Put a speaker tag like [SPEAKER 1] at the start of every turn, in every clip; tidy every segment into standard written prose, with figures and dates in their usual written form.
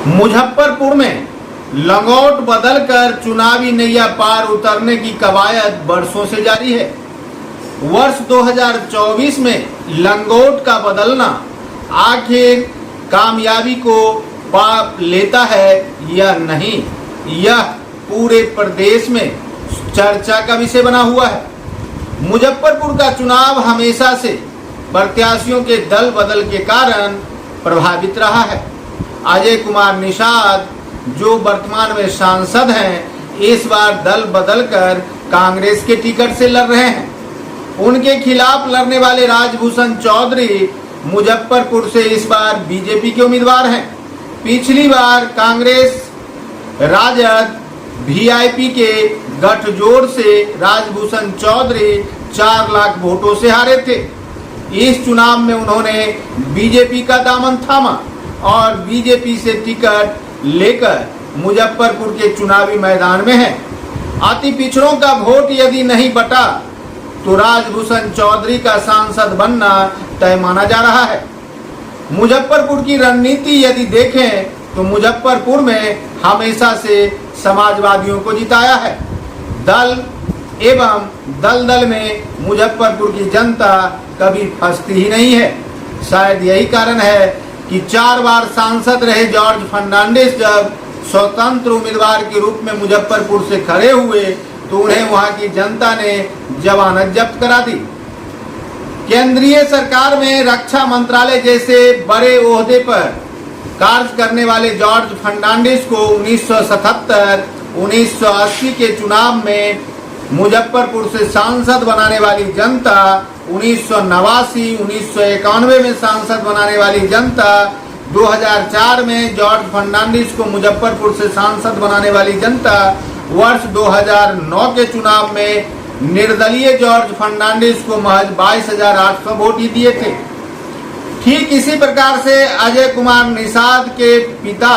[SPEAKER 1] मुजफ्फरपुर में लंगोट बदलकर चुनावी नैया पार उतरने की कवायद वर्षों से जारी है। वर्ष 2024 में लंगोट का बदलना आखिर कामयाबी को पा लेता है या नहीं, यह पूरे प्रदेश में चर्चा का विषय बना हुआ है। मुजफ्फरपुर का चुनाव हमेशा से प्रत्याशियों के दल बदल के कारण प्रभावित रहा है। अजय कुमार निषाद जो वर्तमान में सांसद हैं, इस बार दल बदलकर कांग्रेस के टिकट से लड़ रहे हैं। उनके खिलाफ लड़ने वाले राजभूषण चौधरी मुजफ्फरपुर से इस बार बीजेपी के उम्मीदवार हैं। पिछली बार कांग्रेस राजद वीआईपी के गठजोड़ से राजभूषण चौधरी 4 लाख वोटों से हारे थे। इस चुनाव में उन्होंने बीजेपी का दामन थामा और बीजेपी से टिकट लेकर मुजफ्फरपुर के चुनावी मैदान में है। अति पिछड़ों का वोट यदि नहीं बटा तो राजभूषण चौधरी का सांसद बनना तय माना जा रहा है। मुजफ्फरपुर की रणनीति यदि देखें तो मुजफ्फरपुर में हमेशा से समाजवादियों को जिताया है। दल एवं दलदल में मुजफ्फरपुर की जनता कभी फंसती ही नहीं है। शायद यही कारण है कि 4 बार सांसद रहे जॉर्ज फर्नांडिस जब स्वतंत्र उम्मीदवार के रूप में मुजफ्फरपुर से खड़े हुए तो उन्हें वहां की जनता ने जमानत जब्त करा दी। केंद्रीय सरकार में रक्षा मंत्रालय जैसे बड़े ओहदे पर कार्य करने वाले जॉर्ज फर्नांडिस को 1977, 1980 के चुनाव में मुजफ्फरपुर से सांसद बनाने वाली जनता, 1989, 1991 में सांसद बनाने वाली जनता, 2004 में जॉर्ज फर्नांडिस को मुजफ्फरपुर से सांसद बनाने वाली जनता, वर्ष 2009 के चुनाव में निर्दलीय जॉर्ज फर्नांडिस को महज 22,800 वोट ही दिए थे। ठीक इसी प्रकार से अजय कुमार निषाद के पिता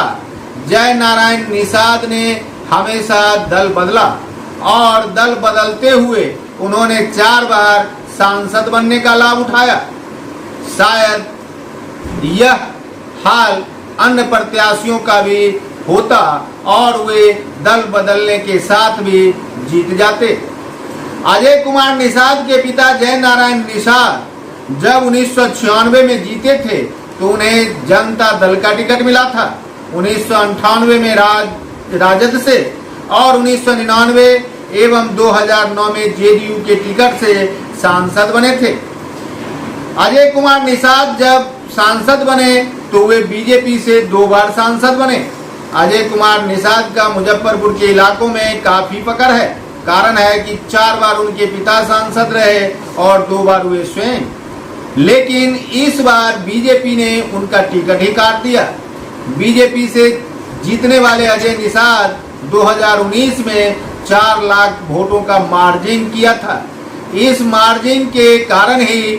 [SPEAKER 1] जय नारायण निषाद ने हमेशा दल बदला और दल बदलते हुए उन्होंने 4 बार सांसद बनने का लाभ उठाया। शायद यह हाल अन्य प्रत्याशियों का भी होता और वे दल बदलने के साथ भी जीत जाते। अजय कुमार निषाद के पिता जय नारायण निषाद जब 1996 में जीते थे तो उन्हें जनता दल का टिकट मिला था। 1998 में राजद से और 1999 एवं 2009 में जेडीयू के टिकट से सांसद बने थे। अजय कुमार निषाद जब सांसद बने तो वे बीजेपी से 2 बार सांसद बने। अजय कुमार निषाद का मुजफ्फरपुर के इलाकों में काफी पकड़ है। कारण है कि 4 बार उनके पिता सांसद रहे और 2 बार वे स्वयं। लेकिन इस बार बीजेपी ने उनका टिकट ही काट दिया। बीजेपी से जीतने वाले अजय निषाद 2019 में 4 लाख वोटों का मार्जिन किया था। इस मार्जिन के कारण ही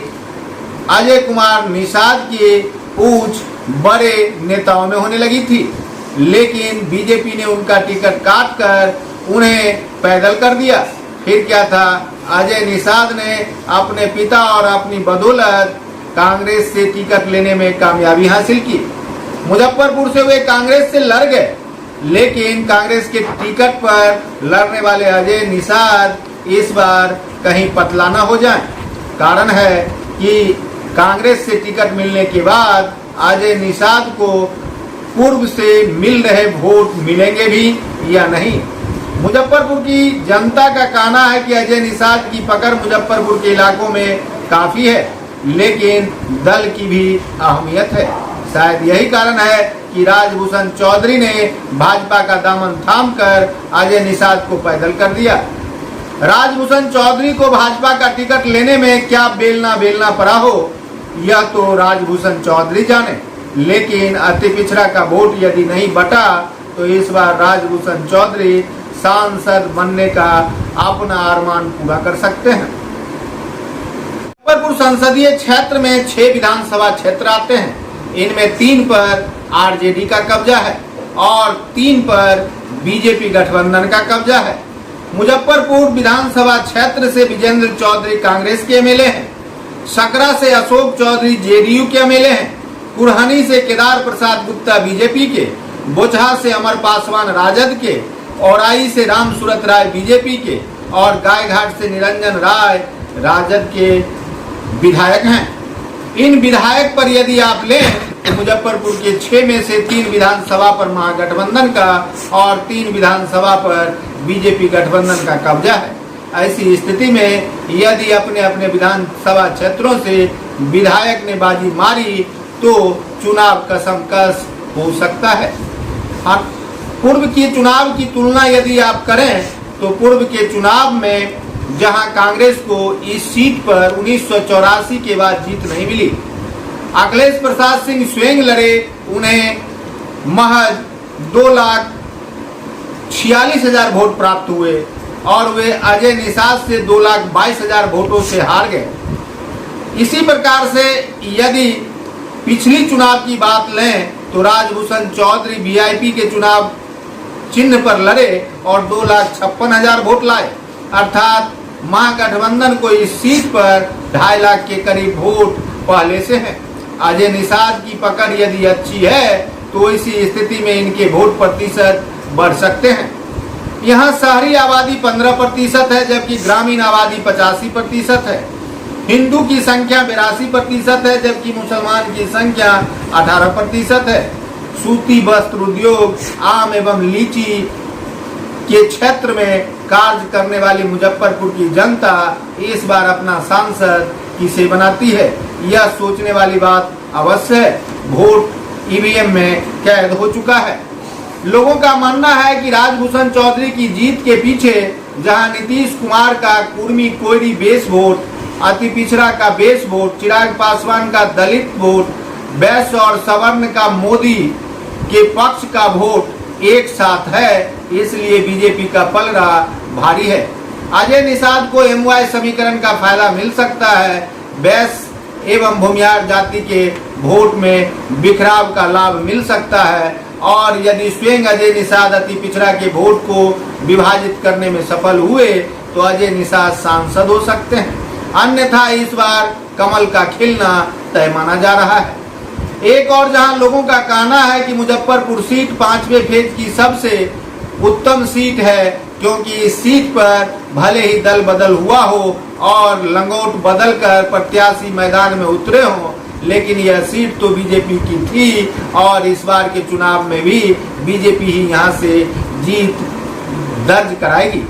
[SPEAKER 1] अजय कुमार निषाद की पूछ बड़े नेताओं में होने लगी थी। लेकिन बीजेपी ने उनका टिकट काट कर उन्हें पैदल कर दिया। फिर क्या था, अजय निषाद ने अपने पिता और अपनी बदौलत कांग्रेस से टिकट लेने में कामयाबी हासिल की। मुजफ्फरपुर से वे कांग्रेस से लड़ गए, लेकिन कांग्रेस के टिकट पर लड़ने वाले अजय निषाद इस बार कहीं पतला न हो जाए। कारण है कि कांग्रेस से टिकट मिलने के बाद अजय निषाद को पूर्व से मिल रहे वोट मिलेंगे भी या नहीं। मुजफ्फरपुर की जनता का कहना है कि अजय निषाद की पकड़ मुजफ्फरपुर के इलाकों में काफी है, लेकिन दल की भी अहमियत है। शायद यही कारण है कि राजभूषण चौधरी ने भाजपा का दामन थामकर अजय निषाद को पैदल कर दिया। राजभूषण चौधरी को भाजपा का टिकट लेने में क्या बेलना पड़ा हो, यह तो राजभूषण चौधरी जाने। लेकिन अति पिछड़ा का वोट यदि नहीं बटा तो इस बार राजभूषण चौधरी सांसद बनने का अपना अरमान पूरा कर सकते हैं। मुजफ्फरपुर संसदीय क्षेत्र में 6 विधानसभा क्षेत्र आते हैं। इनमें 3 पर आरजेडी का कब्जा है और 3 पर बीजेपी गठबंधन का कब्जा है। मुजफ्फरपुर विधानसभा क्षेत्र से विजेंद्र चौधरी कांग्रेस के एमएलए हैं। सकरा से अशोक चौधरी जेडीयू के एमएलए हैं। कुरहनी से केदार प्रसाद गुप्ता बीजेपी के बोचहा से अमर पासवान राजद के, औराई से राम सूरत राय बीजेपी के और गायघाट से निरंजन राय राजद के विधायक हैं। इन विधायक पर यदि आप लें तो मुजफ्फरपुर के 6 में से 3 विधानसभा पर महागठबंधन का और 3 विधानसभा पर बीजेपी गठबंधन का कब्जा है। ऐसी स्थिति में यदि अपने अपने विधानसभा क्षेत्रों से विधायक ने बाजी मारी तो चुनाव कसमकस हो सकता है। पूर्व की चुनाव की तुलना यदि आप करें तो पूर्व के चुनाव में जहां कांग्रेस को इस सीट पर 1984 के बाद जीत नहीं मिली, अखिलेश प्रसाद सिंह स्वयं लड़े, उन्हें महज 2,46,000 वोट प्राप्त हुए और वे अजय निषाद से 2,22,000 वोटों से हार गए। इसी प्रकार से यदि पिछली चुनाव की बात लें तो राजभूषण चौधरी वीआईपी के चुनाव चिन्ह पर लड़े और 2,56,000 वोट लाए, अर्थात महागठबंधन को इस सीट पर 2.5 लाख के करीब वोट पहले से हैं। अजय निषाद की पकड़ यदि अच्छी है तो इसी स्थिति में इनके वोट प्रतिशत बढ़ सकते हैं। यहाँ शहरी आबादी 15% है जबकि ग्रामीण आबादी 85% है। हिंदू की संख्या 82% है जबकि मुसलमान की संख्या 18% है। सूती वस्त्र उद्योग, आम एवं लीची के क्षेत्र में कार्य करने वाली मुजफ्फरपुर की जनता इस बार अपना सांसद किसे बनाती है, यह सोचने वाली बात अवश्य है। वोट ईवीएम में कैद हो चुका है। लोगों का मानना है कि राजभूषण चौधरी की जीत के पीछे जहां नीतीश कुमार का कुर्मी कोयरी बेस वोट, अति पिछड़ा का बेस वोट, चिराग पासवान का दलित वोट, वैश्य और सवर्ण का मोदी के पक्ष का वोट एक साथ है, इसलिए बीजेपी का पलड़ा भारी है। अजय निषाद को एमवाई समीकरण का फायदा मिल सकता है। वैश्य एवं भूमिहार जाति के वोट में बिखराव का लाभ मिल सकता है और यदि स्वयं अजय निषाद अति पिछड़ा के वोट को विभाजित करने में सफल हुए तो अजय निषाद सांसद हो सकते हैं। अन्यथा इस बार कमल का खिलना तय माना जा रहा है। एक और जहां लोगों का कहना है कि मुजफ्फरपुर सीट 5वें फेज की सबसे उत्तम सीट है क्योंकि इस सीट पर भले ही दल बदल हुआ हो और लंगोट बदल कर प्रत्याशी मैदान में उतरे हों, लेकिन यह सीट तो बीजेपी की थी और इस बार के चुनाव में भी बीजेपी ही यहां से जीत दर्ज कराएगी।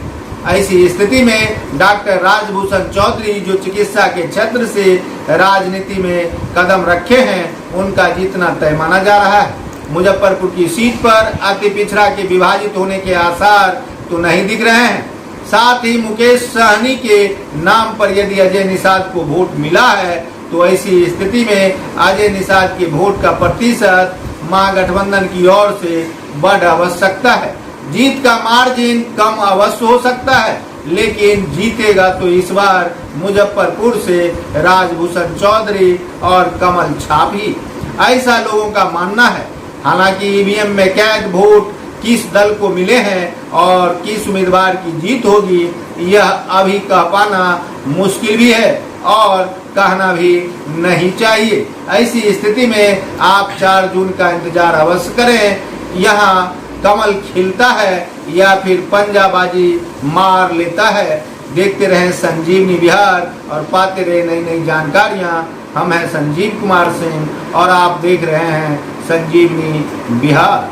[SPEAKER 1] ऐसी स्थिति में डॉक्टर राजभूषण चौधरी जो चिकित्सा के क्षेत्र से राजनीति में कदम रखे हैं, उनका जीतना तय माना जा रहा है। मुजफ्फरपुर की सीट पर अति पिछड़ा के विभाजित होने के आसार तो नहीं दिख रहे हैं। साथ ही मुकेश सहनी के नाम पर यदि अजय निषाद को वोट मिला है तो ऐसी स्थिति में अजय निषाद के वोट का प्रतिशत महागठबंधन की ओर से बढ़ अवश्य सकता है। जीत का मार्जिन कम अवश्य हो सकता है, लेकिन जीतेगा तो इस बार मुजफ्फरपुर से राजभूषण चौधरी और कमल छाप ही, ऐसा लोगों का मानना है। हालांकि ईवीएम में कैद वोट किस दल को मिले हैं और किस उम्मीदवार की जीत होगी, यह अभी कह पाना मुश्किल भी है और कहना भी नहीं चाहिए। ऐसी स्थिति में आप 4 जून का इंतजार अवश्य करें। यहाँ कमल खिलता है या फिर पंजाबाजी मार लेता है। देखते रहें संजीवनी बिहार और पाते रहे नई नई जानकारियाँ। हम हैं संजीव कुमार सिंह और आप देख रहे हैं संजीवनी बिहार।